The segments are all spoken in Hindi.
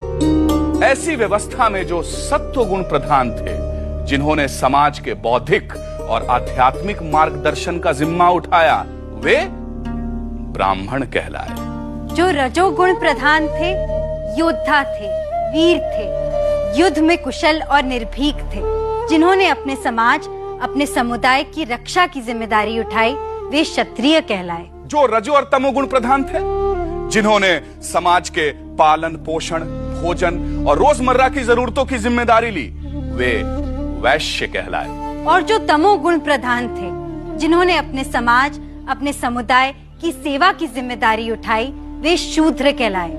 ऐसी व्यवस्था में जो सत्व गुण प्रधान थे, जिन्होंने समाज के बौद्धिक और आध्यात्मिक मार्गदर्शन का जिम्मा उठाया, वे ब्राह्मण कहलाए। जो रजोगुण प्रधान थे, योद्धा थे, वीर थे, युद्ध में कुशल और निर्भीक थे, जिन्होंने अपने समाज, अपने समुदाय की रक्षा की जिम्मेदारी उठाई, वे क्षत्रिय कहलाए। जो रजो और तमोगुण प्रधान थे, जिन्होंने समाज के पालन पोषण, भोजन और रोजमर्रा की जरूरतों की जिम्मेदारी ली, वे वैश्य कहलाए। और जो तमोगुण प्रधान थे, जिन्होंने अपने समाज, अपने समुदाय की सेवा की जिम्मेदारी उठाई, वे शूद्र कहलाए।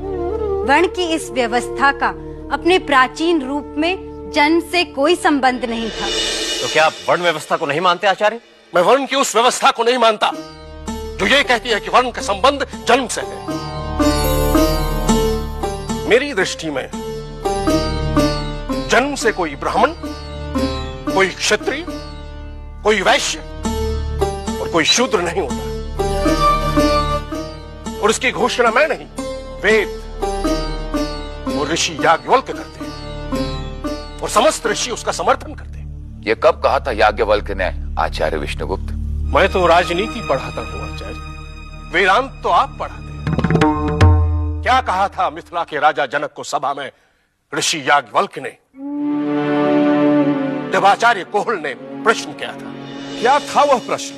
वर्ण की इस व्यवस्था का अपने प्राचीन रूप में जन्म से कोई संबंध नहीं था। तो क्या आप वर्ण व्यवस्था को नहीं मानते आचार्य? मैं वर्ण की उस व्यवस्था को नहीं मानता जो ये कहती है कि वर्ण का संबंध जन्म से है। मेरी दृष्टि में जन्म से कोई ब्राह्मण, कोई क्षत्रिय, कोई वैश्य और कोई शूद्र नहीं होता। और इसकी घोषणा मैं नहीं, वेद और ऋषि याज्ञवल्क्य करते हैं और समस्त ऋषि उसका समर्थन करते हैं। ये कब कहा था याज्ञवल्क्य ने आचार्य विष्णुगुप्त? मैं तो राजनीति पढ़ाता हूं आचार्य, वेदांत तो आप पढ़ाते हैं। क्या कहा था मिथिला के राजा जनक को सभा में ऋषि याज्ञवल्क्य ने, जब आचार्य कोहल ने प्रश्न किया था? क्या था वह प्रश्न?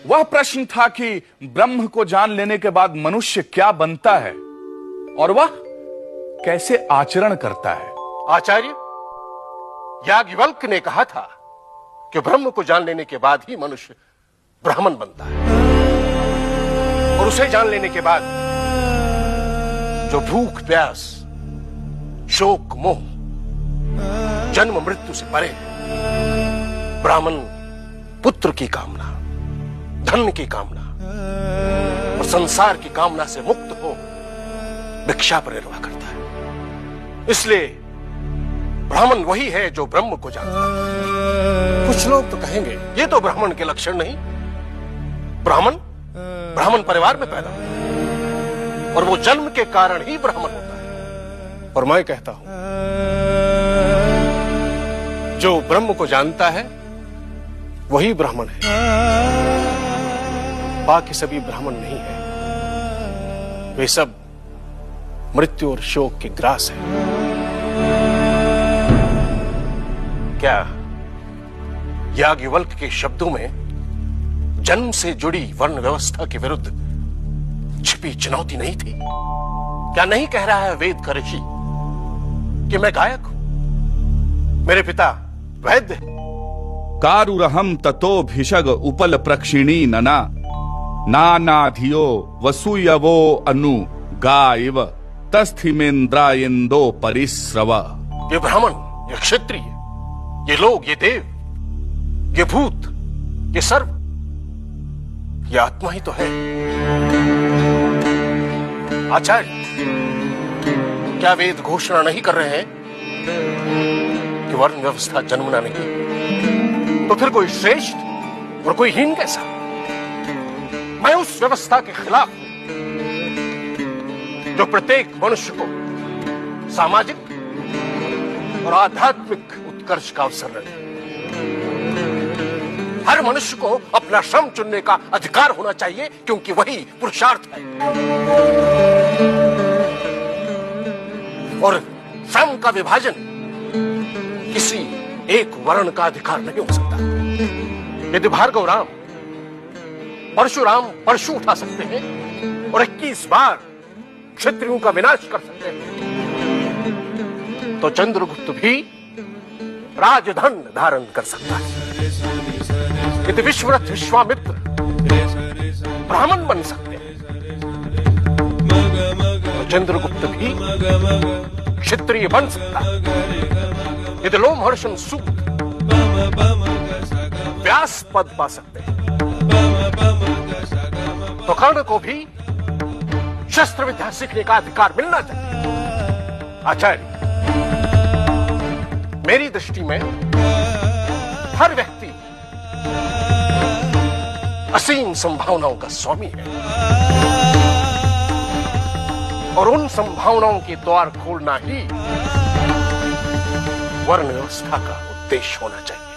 वह प्रश्न था कि ब्रह्म को जान लेने के बाद मनुष्य क्या बनता है और वह कैसे आचरण करता है। आचार्य याज्ञवल्क्य ने कहा था कि ब्रह्म को जान लेने के बाद ही मनुष्य ब्राह्मण बनता है, और उसे जान लेने के बाद जो भूख प्यास, शोक मोह, जन्म मृत्यु से परे है, ब्राह्मण पुत्र की कामना, धन की कामना और संसार की कामना से मुक्त हो भिक्षा पर निर्वाह करता है। इसलिए ब्राह्मण वही है जो ब्रह्म को जानता है। कुछ लोग तो कहेंगे ये तो ब्राह्मण के लक्षण नहीं, ब्राह्मण परिवार में पैदा होता है और वो जन्म के कारण ही ब्राह्मण होता है। और मैं कहता हूं जो ब्रह्म को जानता है वही ब्राह्मण है, बाकी सभी ब्राह्मण नहीं है। वे सब मृत्यु और शोक के ग्रास है। क्या याज्ञवल्क्य के शब्दों में जन्म से जुड़ी वर्ण व्यवस्था के विरुद्ध छिपी चुनौती नहीं थी? क्या नहीं कह रहा है वेद का ऋषि कि मैं गायक हूं, मेरे पिता वैद्य हैं? कारुरहम ततो भिषग उपल प्रक्षिणी नना नानाधियो वसूयवो अनु गाइव तस्थिमेन्द्रायेन्दो परिस्रव। ये ब्राह्मण, ये क्षत्रिय, ये लोग, ये देव, ये भूत, ये सर्व, ये आत्मा ही तो है। आचार्य क्या वेद घोषणा नहीं कर रहे हैं कि वर्ण व्यवस्था जन्मना नहीं? तो फिर कोई श्रेष्ठ और कोई हीन कैसा? मैं उस व्यवस्था के खिलाफ हूं जो प्रत्येक मनुष्य को सामाजिक और आध्यात्मिक उत्कर्ष का अवसर दे। हर मनुष्य को अपना श्रम चुनने का अधिकार होना चाहिए, क्योंकि वही पुरुषार्थ है। और श्रम का विभाजन किसी एक वर्ण का अधिकार नहीं हो सकता। यदि भार्गव राम परशुराम परशु उठा सकते हैं और 21 बार क्षत्रियों का विनाश कर सकते हैं, तो चंद्रगुप्त भी राजधन धारण कर सकता है। यदि विश्वरथ विश्वामित्र ब्राह्मण बन सकते हैं, तो चंद्रगुप्त भी क्षत्रिय बन सकता है। यदि लोमहर्षण सूत व्यास पद पा सकते हैं, तो कर्ण को भी शस्त्र विद्या सीखने का अधिकार मिलना चाहिए। आचार्य मेरी दृष्टि में हर व्यक्ति असीम संभावनाओं का स्वामी है और उन संभावनाओं के द्वार खोलना ही वर्ण व्यवस्था का उद्देश्य होना चाहिए।